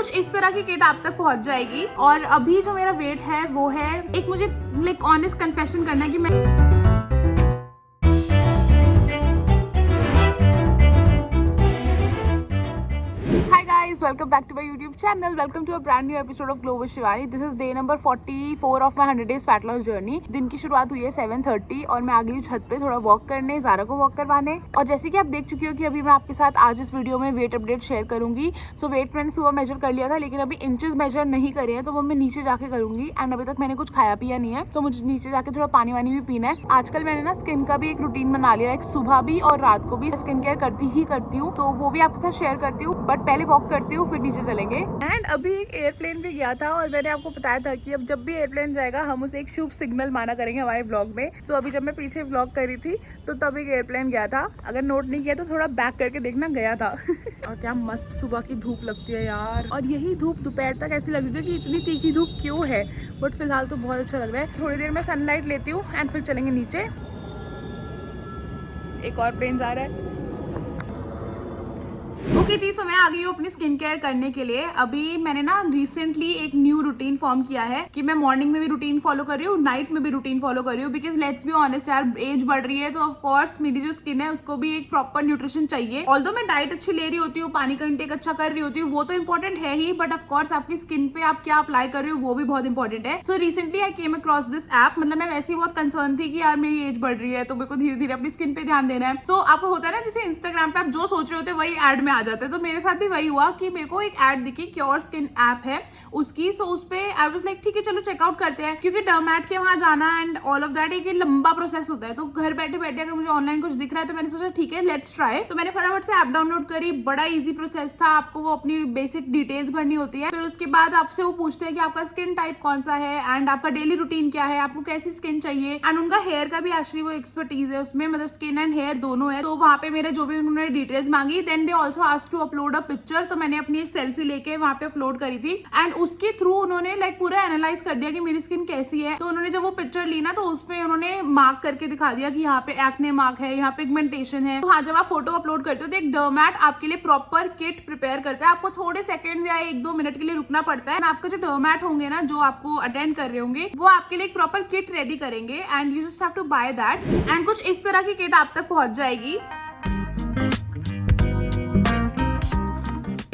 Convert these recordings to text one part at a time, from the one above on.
कुछ इस तरह की किट आप तक पहुंच जाएगी। और अभी जो मेरा वेट है वो है, एक मुझे लाइक ऑनेस्ट कन्फेशन करना है कि मैं welcome back to my YouTube channel, welcome to a brand new episode of glow with Shivani. This is day number 44 of my 100 days fat loss journey. दिन की शुरुआत हुई है 7:30 और मैं आ गई हूँ छत पे थोड़ा वॉक करने, ज़ारा को वॉक करवाने। और जैसे कि आप देख चुकी हो कि अभी मैं आपके साथ आज इस वीडियो में वेट अपडेट शेयर करूंगी। सो वेट मैंने सुबह मेजर कर लिया था, लेकिन अभी इंचेस मेजर नहीं करे हैं, तो वो मैं नीचे जाके करूंगी। एंड अभी तक मैंने कुछ खाया पिया नहीं है, तो मुझे नीचे जाके थोड़ा पानी वानी भी पीना है। आजकल मैंने ना स्किन का भी एक रूटीन बना लिया है, सुबह भी और रात को भी स्किन केयर करती हूँ, तो वो भी आपके साथ शेयर करती हूँ। बट पहले वॉक करती हूँ, फिर नीचे चलेंगे। एंड अभी एक एयरप्लेन भी गया था और मैंने आपको बताया था कि अब जब भी एयरप्लेन जाएगा हम उसे एक शुभ सिग्नल माना करेंगे हमारे ब्लॉग में। सो अभी जब मैं पीछे ब्लॉग कर रही थी तो तब एक एयरप्लेन गया था। अगर नोट नहीं किया तो थोड़ा बैक करके देखना, गया था। और क्या मस्त सुबह की धूप लगती है यार। और यही धूप दोपहर तक ऐसी लग रही है कि इतनी तीखी धूप क्यों है, बट फिलहाल तो बहुत अच्छा लग रहा है। थोड़ी देर में सनलाइट लेती हूँ एंड फिर चलेंगे नीचे। एक और प्लेन जा रहा है। ओके जी, सो मैं आ गई हूँ अपनी स्किन केयर करने के लिए। अभी मैंने ना रिसेंटली एक न्यू रूटीन फॉर्म किया है कि मैं मॉर्निंग में भी रूटीन फॉलो कर रही हूँ, नाइट में भी रूटीन फॉलो कर रही हूँ। बिकॉज लेट्स बी ऑनेस्ट यार, एज बढ़ रही है तो ऑफ कोर्स मेरी जो स्किन है उसको भी एक प्रॉपर न्यूट्रिशन चाहिए। ऑल्दो मैं डाइट अच्छी ले रही होती हूँ, पानी का इंटेक अच्छा कर रही होती हूँ, वो तो इंपॉर्टेंट है ही, बट ऑफकोर्स आपकी स्किन पे आप क्या अप्लाई कर रहे हो वो भी बहुत इंपॉर्टेंट है। So recently I came across this app. मतलब मैं वैसे ही बहुत कंसर्न थी कि यार मेरी एज बढ़ रही है तो मेरे को धीरे धीरे अपनी स्किन पे ध्यान देना है। सो आपको होता है ना, जैसे इंस्टाग्राम पे आप जो सोच रहे होते वही एड में आ जाते हैं। तो मेरे साथ भी वही हुआ कि मेरे को एक ऐड दिखी, क्योर स्किन ऐप है उसकी। सो उस पे आई वाज लाइक ठीक है चलो चेकआउट करते हैं, क्योंकि डर्मैट के वहां जाना एंड ऑल ऑफ दैट एक लंबा प्रोसेस होता है। तो घर बैठे बैठे अगर मुझे ऑनलाइन कुछ दिख रहा है तो मैंने सोचा ठीक है लेट्स ट्राई। तो मैंने फटाफट से ऐप डाउनलोड करी। बड़ा इजी प्रोसेस था। आपको वो अपनी बेसिक डिटेल्स भरनी होती है, फिर उसके बाद आपसे वो पूछते हैं कि आपका स्किन टाइप कौन सा है एंड आपका डेली रूटीन क्या है, आपको कैसी स्किन चाहिए। एंड उनका हेयर का भी एक्चुअली वो एक्सपर्टीज है उसमें, मतलब स्किन एंड हेयर दोनों है। तो वहाँ पे मेरे जो भी उन्होंने डिटेल्स मांगी, then they also asked to upload a picture. तो मैंने अपनी एक सेल्फी लेके वहाँ पे अपलोड करी थी एंड उसके थ्रू उन्होंने लाइक पूरा एनालाइज कर दिया कि मेरी स्किन कैसी है। तो उन्होंने जब वो पिक्चर ली ना तो उसमें उन्होंने मार्क करके दिखा दिया कि यहाँ पे एक्ने मार्क है, यहाँ पिगमेंटेशन है। तो हाँ, जब आप फोटो अपलोड करते हो तो एक डर्मैट आपके लिए प्रॉपर किट प्रिपेयर करता है। आपको थोड़े सेकंड या 1-2 मिनट के लिए रुकना पड़ता है। आपका जो डर्मैट होंगे ना, जो आपको अटेंड कर रहे होंगे, वो आपके लिए एक प्रॉपर किट रेडी करेंगे and you just have to buy that. And कुछ इस तरह की किट आप तक पहुंच जाएगी।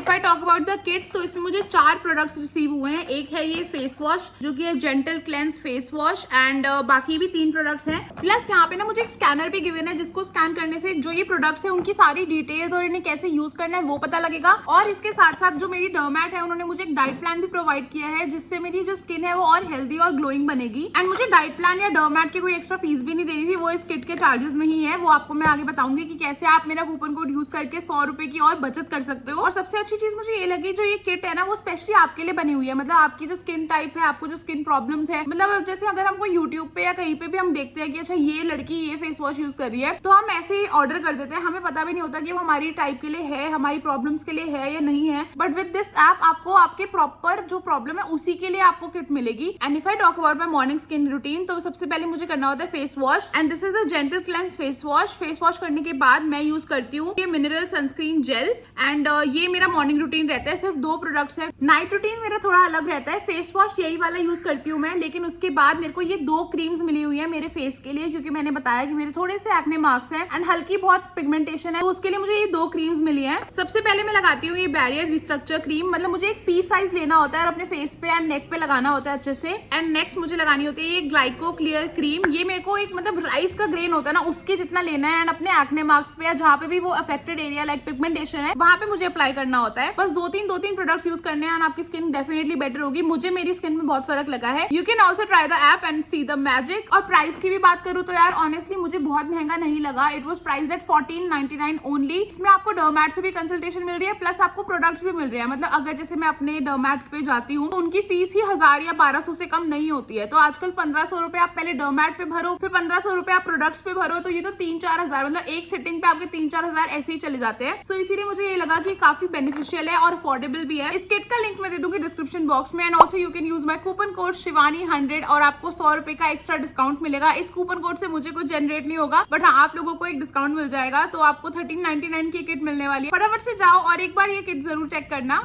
If I talk about the kit, तो इसमें मुझे 4 प्रोडक्ट्स रिसीव हुए हैं। एक है ये फेस वॉश जो कि है gentle cleanse face wash and बाकी भी 3 प्रोडक्ट्स हैं। प्लस यहाँ पे ना मुझे एक स्कैनर भी गिवन है, जिसको स्कैन करने से जो ये प्रोडक्ट्स है उनकी सारी डिटेल्स और इन्हें कैसे यूज करना है वो पता लगेगा। और इसके साथ साथ जो मेरी डर्मैट है उन्होंने मुझे एक डाइट प्लान भी प्रोवाइड किया है, जिससे मेरी जो स्किन है वो और हेल्दी और ग्लोइंग बनेगी। एंड मुझे डाइट प्लान या डर्मैट की कोई एक्स्ट्रा फीस भी नहीं देनी थी, वो इस किट के चार्जेस में ही है। वो आपको मैं आगे बताऊंगी कि कैसे आप मेरा कूपन कोड यूज करके 100 रुपए की और बचत कर सकते हो। और सबसे अच्छी चीज मुझे ये लगी, जो ये किट है ना वो स्पेशली आपके लिए बनी हुई है। मतलब आपकी जो स्किन टाइप है, आपको जो स्किन प्रॉब्लम्स है, मतलब जैसे अगर हमको यूट्यूब पे या कहीं पे भी हम देखते हैं कि अच्छा ये लड़की ये फेस वॉश यूज कर रही है, तो हम ऐसे ही ऑर्डर कर देते हैं। हमें पता भी नहीं होता कि वो हमारी टाइप के लिए है, हमारी प्रॉब्लम्स के लिए है या नहीं है। बट विद दिस ऐप आपको आपके प्रॉपर जो प्रॉब्लम है उसी के लिए आपको किट मिलेगी। And if I talk about my morning skin routine, तो सबसे पहले मुझे करना होता है face wash and this is a gentle cleanse face wash. Face wash करने के बाद मैं यूज करती हूँ ये मिनरल सनस्क्रीन जेल एंड ये मेरा मॉर्निंग रूटीन रहता है। सिर्फ 2 प्रोडक्ट्स है। नाइट रूटीन मेरा थोड़ा अलग रहता है। फेस वॉश यही वाला यूज करती हूँ मैं, लेकिन उसके बाद मेरे को ये 2 क्रीम्स मिली हुई है मेरे फेस के लिए, क्योंकि मैंने बताया कि मेरे थोड़े से एक्ने मार्क्स हैं एंड हल्की बहुत पिगमेंटेशन है, तो उसके लिए मुझे ये 2 क्रीम्स मिली है। सबसे पहले मैं लगाती हूँ ये बैरियर रिस्ट्रक्चर क्रीम। मतलब मुझे एक पी साइज लेना होता है और अपने फेस पे एंड नेक पे लगाना होता है अच्छे से। एंड नेक्स्ट मुझे लगानी होती है ये ग्लाइको क्लियर क्रीम। ये मेरे को एक मतलब राइस का ग्रेन होता है ना, उसके जितना लेना है एंड अपने एक्ने मार्क्स पे या जहाँ पे भी वो अफेक्टेड एरिया लाइक पिगमेंटेशन है वहां पे मुझे अप्लाई करना होता है। बस 2-3 प्रोडक्ट्स यूज करने हैं, आपकी स्किन डेफिनेटली बेटर होगी। मुझे मेरी स्किन में बहुत फर्क लगा है। You can also try the app and see the magic. और प्राइस की भी बात करूं तो यार ऑनेस्टली मुझे बहुत महंगा नहीं लगा। It was priced eight 14.99 only. इसमें आपको डर्मैट से भी कंसल्टेशन मिल रही है, प्लस आपको प्रोडक्ट्स भी मिल रहे हैं। मतलब अगर जैसे मैं अपने डर्मैट पे जाती हूँ तो उनकी फीस ही 1000 या 1200 से कम नहीं होती है। तो आजकल 1500 रुपए आप पहले डर्मैट पे भरो, फिर 1500 रुपए आप प्रोडक्ट्स पे भरो, तो ये तो 3-4 हजार, मतलब एक सिटिंग पे आपके 3-4 हजार ऐसे ही चले जाते हैं। सो इसीलिए मुझे ये लगा कि काफी बेनिफिशियल है और अफोर्डेबल भी है। इस किट का लिंक मैं दे दूंगी डिस्क्रिप्शन बॉक्स में and also you can use my coupon code Shivani 100 और आपको 100 रुपए का एक्स्ट्रा डिस्काउंट मिलेगा। इस कूपन कोड से मुझे कुछ जनरेट नहीं होगा, बट हाँ आप लोगों को एक डिस्काउंट मिल जाएगा। तो आपको 13.99 की किट मिलने वाली है। फटाफट से जाओ और एक बार ये किट जरूर चेक करना।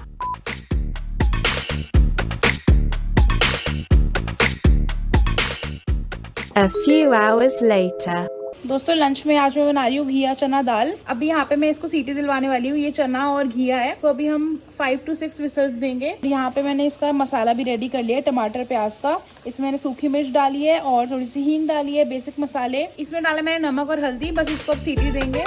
A few hours later. दोस्तों लंच में आज मैं बना रही हूँ घिया चना दाल। अभी यहाँ पे मैं इसको सीटी दिलवाने वाली हूँ। ये चना और घिया है, तो अभी हम 5 to 6 विसल्स देंगे। यहाँ पे मैंने इसका मसाला भी रेडी कर लिया है, टमाटर प्याज का। इसमें मैंने सूखी मिर्च डाली है और थोड़ी सी हींग डाली है, बेसिक मसाले। इसमें डाला मैंने नमक और हल्दी। बस इसको अब सीटी देंगे।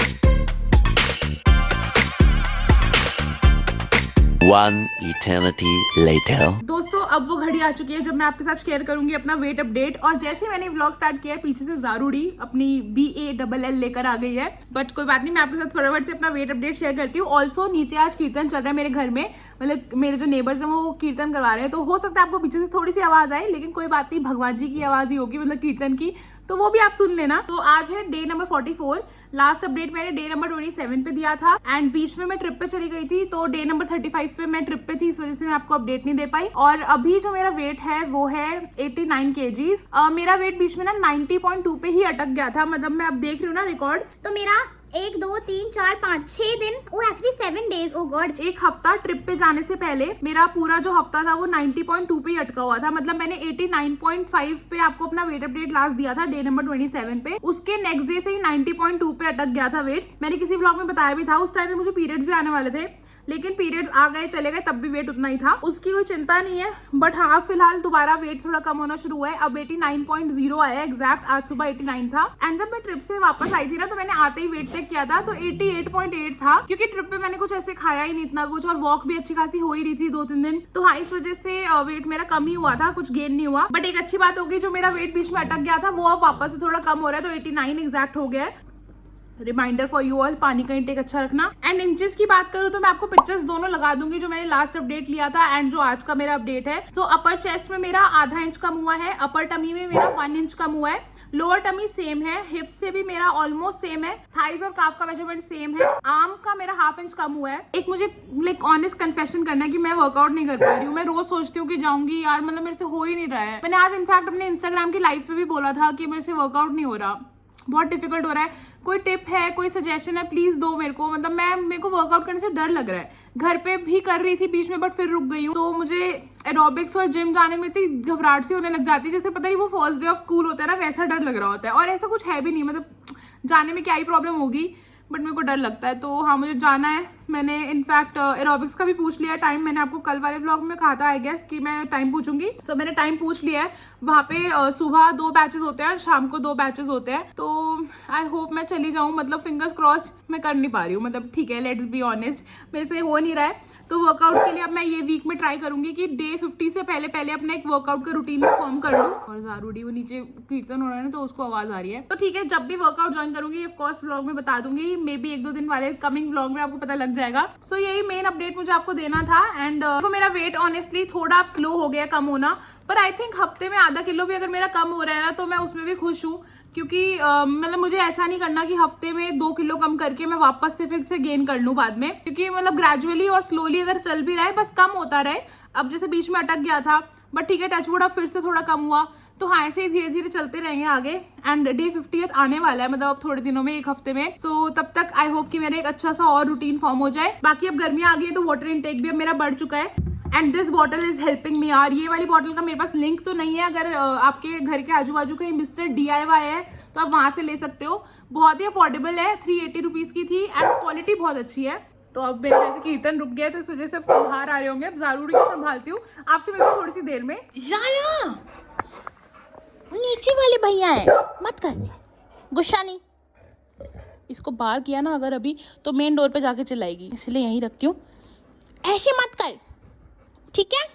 One eternity later. दोस्तों अब वो घड़ी आ चुकी है जब मैं आपके साथ शेयर करूंगी अपना वेट अपडेट। और जैसे मैंने व्लॉग स्टार्ट किया है, पीछे से जारूड़ी अपनी BALL लेकर आ गई है, बट कोई बात नहीं, मैं आपके साथ फटाफट से अपना वेट अपडेट शेयर करती हूँ। ऑल्सो नीचे आज कीर्तन चल रहा है मेरे घर में, मतलब मेरे जो नेबर्स हैं वो कीर्तन करवा रहे हैं, तो हो सकता है आपको पीछे से थोड़ी सी आवाज आए, लेकिन कोई बात नहीं, भगवान जी की आवाज ही होगी, मतलब कीर्तन की, तो वो भी आप सुन लेना। तो आज है डे नंबर 44। लास्ट अपडेट मैंने डे नंबर 27 पे दिया था एंड बीच में मैं ट्रिप पे चली गई थी, तो डे नंबर 35 पे मैं ट्रिप पे थी, इस वजह से मैं आपको अपडेट नहीं दे पाई। और अभी जो मेरा वेट है वो है 89 kgs। मेरा वेट बीच में ना 90.2 पे ही अटक गया था, मतलब मैं अब देख रही हूँ ना रिकॉर्ड, तो मेरा 1 2 3 4 5 6 दिन, एक्चुअली 7 डेज, ओ गॉड, एक हफ्ता ट्रिप पे जाने से पहले मेरा पूरा जो हफ्ता था वो 90.2 पे ही अटका हुआ था। मतलब मैंने 89.5 पे आपको अपना वेट अपडेट लास्ट दिया था डे नंबर 27 पे, उसके नेक्स्ट डे से ही 90.2 पे अटक गया था वेट। मैंने किसी व्लॉग में बताया भी था, उस टाइम में मुझे पीरियड्स भी आने वाले थे, लेकिन पीरियड्स आ गए चले गए, तब भी वेट उतना ही था, उसकी कोई चिंता नहीं है। बट हाँ, फिलहाल दोबारा वेट थोड़ा कम होना शुरू हुआ है। अब 89.0 आया है एग्जैक्ट, आज सुबह 89 था। एंड जब मैं ट्रिप से वापस आई थी ना, तो मैंने आते ही वेट चेक किया था, तो 88.8 था, क्योंकि ट्रिप पे मैंने कुछ ऐसे खाया ही नहीं इतना कुछ, और वॉक भी अच्छी खासी हो ही रही थी 2-3 दिन, तो हाँ, इस वजह से वेट मेरा कम ही हुआ था, कुछ गेन नहीं हुआ। बट एक अच्छी बात होगी, जो मेरा वेट बीच में अटक गया था वो अब वापस से थोड़ा कम हो रहा है, तो 89 एग्जैक्ट हो गया है। रिमाइंडर फॉर यू ऑल, पानी का इंटेक अच्छा रखना। एंड इंचेस की बात करूँ तो मैं आपको पिक्चर्स दोनों लगा दूंगी, जो मैंने लास्ट अपडेट लिया था एंड जो आज का मेरा अपडेट है। सो अपर चेस्ट में मेरा आधा इंच कम हुआ है, अपर टमी में मेरा 1 इंच कम हुआ है, लोअर टमी सेम है, हिप्स से भी मेरा ऑलमोस्ट सेम है, थाइज और काफ का मेजरमेंट सेम है, आर्म का मेरा 1/2 इंच कम हुआ है। एक मुझे लाइक ऑनेस्ट कन्फेशन करना है कि मैं वर्कआउट नहीं कर पा रही हूँ। मैं रोज सोचती हूँ कि जाऊंगी यार, मतलब मेरे से हो ही नहीं रहा है। मैंने आज इनफैक्ट अपने इंस्टाग्राम की लाइव पे भी बोला था कि मेरे से वर्कआउट नहीं हो रहा, बहुत डिफिकल्ट हो रहा है। कोई टिप है, कोई सजेशन है, प्लीज दो मेरे को। मतलब मेरे को वर्कआउट करने से डर लग रहा है। घर पे भी कर रही थी बीच में, बट फिर रुक गई हूँ, तो मुझे एरोबिक्स और जिम जाने में इतनी घबराहट सी होने लग जाती है, जैसे पता नहीं वो फर्स्ट डे ऑफ स्कूल होता है ना, वैसा डर लग रहा होता है। और ऐसा कुछ है भी नहीं, मतलब जाने में क्या ही प्रॉब्लम होगी, बट मेरे को डर लगता है। तो हाँ, मुझे जाना है। मैंने इनफैक्ट एरोबिक्स का भी पूछ लिया टाइम, मैंने आपको कल वाले ब्लॉग में कहा था आई गेस कि मैं टाइम पूछूंगी। सो मैंने टाइम पूछ लिया है। वहाँ पे सुबह 2 बैचेस होते हैं और शाम को 2 बैचेस होते हैं, तो आई होप मैं चली जाऊँ। मतलब फिंगर्स क्रॉस, मैं कर नहीं पा रही हूँ, मतलब ठीक है, लेट्स बी ऑनेस्ट, मेरे से हो नहीं रहा है। तो वर्कआउट के लिए अब मैं ये वीक में ट्राई करूंगी कि डे 50 से पहले पहले अपना एक वर्कआउट का रूटीन फॉर्म कर लूँ। और जारूड़ी वो नीचे कीर्तन हो रहा है ना, तो उसको आवाज आ रही है, तो ठीक है, जब भी वर्कआउट ज्वाइन करूंगी ऑफ कोर्स व्लॉग में बता दूंगी। मे बी 1-2 दिन वाले कमिंग व्लॉग में आपको पता लग जाएगा। सो यही मेन अपडेट मुझे आपको देना था। एंड मेरा वेट ऑनेस्टली थोड़ा स्लो हो गया कम होना, पर आई थिंक हफ्ते में आधा किलो भी अगर मेरा कम हो रहा है ना, तो मैं उसमें भी खुश हूँ, क्योंकि मतलब मुझे ऐसा नहीं करना कि हफ्ते में 2 किलो कम करके मैं वापस से फिर से गेन कर लूँ बाद में, क्योंकि मतलब ग्रेजुअली और स्लोली अगर चल भी रहा है, बस कम होता रहे। अब जैसे बीच में अटक गया था, बट ठीक है, टचवुड अब फिर से थोड़ा कम हुआ, तो हाँ, ऐसे ही धीरे धीरे चलते रहेंगे आगे। एंड डे 50th आने वाला है, मतलब अब थोड़े दिनों में, 1 हफ्ते में। सो तब तक आई होप कि मेरा एक अच्छा सा और रूटीन फॉर्म हो जाए। बाकी अब गर्मियाँ आ गई है, तो वाटर इनटेक भी अब मेरा बढ़ चुका है। And this bottle is helping me यार। ये वाली बॉटल का मेरे पास लिंक तो नहीं है, अगर आपके घर के आजू बाजू कहीं मिस्टर DIY है तो आप वहां से ले सकते हो। बहुत ही अफोर्डेबल है, 380 रुपीज की थी एंड क्वालिटी बहुत अच्छी है। तो अब मेरे जैसे कीर्तन रुक गया, तो इस वजह से अब संभाल आ रहे होंगे। अब जारूड़ी को संभालती हूँ, आपसे मिलती हूँ थोड़ी सी देर में। जाना नीचे वाले भैया है, मत करने, गुस्सा नहीं। इसको बाहर किया ना अगर अभी, तो मेन डोर पे जाके चिल्लाएगी, इसलिए यहीं रखती हूँ। ऐसे मत कर, ठीक है?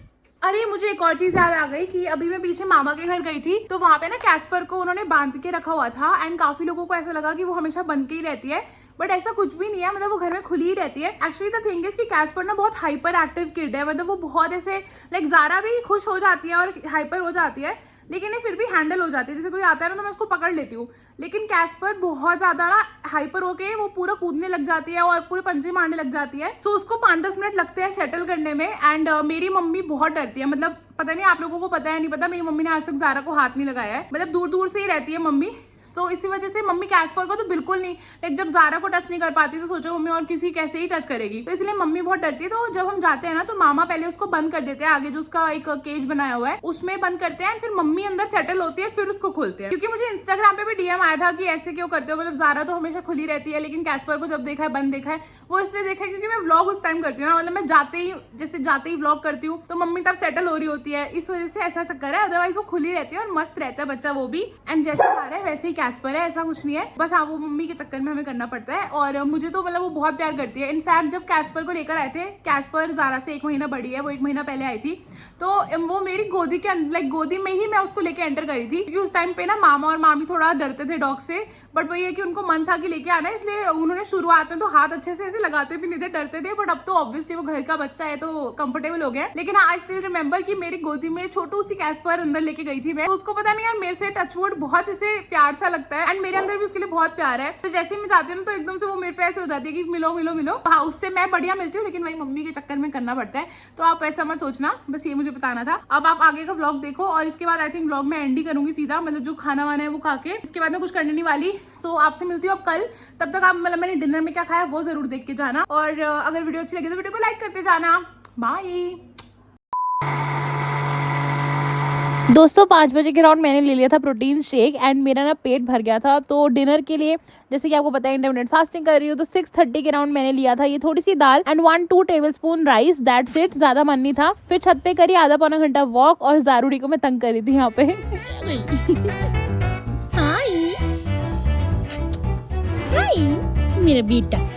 अरे मुझे एक और चीज याद आ गई कि अभी मैं पीछे मामा के घर गई थी, तो वहां पे ना कैस्पर को उन्होंने बांध के रखा हुआ था एंड काफी लोगों को ऐसा लगा कि वो हमेशा बंद के ही रहती है, बट ऐसा कुछ भी नहीं है। मतलब वो घर में खुली ही रहती है। एक्चुअली द थिंग इज कि कैस्पर ना बहुत हाइपर एक्टिव किड है, मतलब वो बहुत ऐसे लाइक ज़ारा भी खुश हो जाती है और हाइपर हो जाती है, लेकिन ये फिर भी हैंडल हो जाती है। जैसे कोई आता है ना, तो मैं उसको पकड़ लेती हूँ, लेकिन कैस्पर बहुत ज्यादा ना हाइपर होके वो पूरा कूदने लग जाती है और पूरे पंजे मारने लग जाती है। तो उसको 5-10 मिनट लगते हैं सेटल करने में। एंड मेरी मम्मी बहुत डरती है, मतलब पता नहीं आप लोगों को पता है नहीं पता, मेरी मम्मी ने आज तक ज़ारा को हाथ नहीं लगाया है, मतलब दूर दूर से ही रहती है मम्मी। सो इसी वजह से मम्मी कैस्पर को तो बिल्कुल नहीं, लाइक जब ज़ारा को टच नहीं कर पाती तो सोचो मम्मी और किसी कैसे ही टच करेगी, तो इसलिए मम्मी बहुत डरती है। तो जब हम जाते हैं ना तो मामा पहले उसको बंद कर देते हैं, आगे जो उसका एक केज बनाया हुआ है उसमें बंद करते हैं, फिर मम्मी अंदर सेटल होती है, फिर उसको खोलते हैं। क्योंकि मुझे इंस्टाग्राम पे भी डीएम आया था कि ऐसे क्यों करते हो, मतलब ज़ारा तो हमेशा खुली रहती है लेकिन कैस्पर को जब देखा है बंद देखा है, वो इसलिए देखा है क्योंकि मैं व्लॉग उस टाइम करती हूँ ना, मतलब मैं जाते ही व्लॉग करती हूँ तो मम्मी तब सेटल हो रही होती है, इस वजह से ऐसा चक्कर है। अदरवाइज वो खुली रहती है और मस्त रहता है बच्चा वो भी, एंड जैसे ज़ारा है वैसे ही कैस्पर है, ऐसा कुछ नहीं है। बस हाँ वो मम्मी के चक्कर में हमें करना पड़ता है। और मुझे तो मतलब वो बहुत प्यार करती है। इनफैक्ट जब कैस्पर को लेकर आए थे, कैस्पर ज़ारा से 1 महीना बड़ी है, वो 1 महीना पहले आई थी, तो वो मेरी गोदी के लाइक गोदी में ही मैं उसको लेके एंटर करी थी, क्योंकि उस टाइम पे ना मामा और मामी थोड़ा डरते थे डॉग से, बट वही है कि उनको मन था कि लेके आना, इसलिए उन्होंने शुरुआत में तो हाथ अच्छे से ऐसे लगाते भी नहीं थे, डरते थे, बट अब तो ऑब्वियसली वो घर का बच्चा है तो कंफर्टेबल हो गया। लेकिन हाँ आई स्टिल रिमेंबर कि मेरी गोदी में छोटू सी कैस्पर अंदर लेके गई थी मैं, तो उसको पता नहीं यार मेरे से टचवुड बहुत ऐसे प्यार सा लगता है, एंड मेरे अंदर भी उसके लिए बहुत प्यार है। तो जैसे ही मैं जाती हूँ तो एकदम से वो मेरे पे ऐसे हो जाती है कि मिलो मिलो मिलो। हाँ उससे मैं बढ़िया मिलती हूँ, लेकिन वही मम्मी के चक्कर में करना पड़ता है, तो आप ऐसा मत सोचना, बस ये मुझे बताना था। अब आप आगे का व्लॉग देखो और इसके बाद आई थिंक व्लॉग में एंड ही करूंगी सीधा, मतलब जो खाना वाना है वो खा के, इसके बाद मैं कुछ करने नहीं वाली। सो आपसे मिलती हूँ अब कल, तब तक आप मतलब मैंने डिनर में क्या खाया वो जरूर देख के जाना, और अगर वीडियो अच्छी लगी तो वीडियो को लाइक करते जाना। बाय दोस्तों 5 बजे के अराउंड मैंने ले लिया था प्रोटीन शेक एंड मेरा ना पेट भर गया था। तो डिनर के लिए जैसे कि आपको पता है इंटरमिटेंट फास्टिंग कर रही हूँ, तो 6:30 के अराउंड मैंने लिया था ये थोड़ी सी दाल and 1-2 tablespoon rice, that's it, ज्यादा मन नहीं था। फिर छत पे करी आधा पौना घंटा वॉक और जारूरी को मैं तंग करी थी यहाँ पे। हाय हाय मेरा बेटा।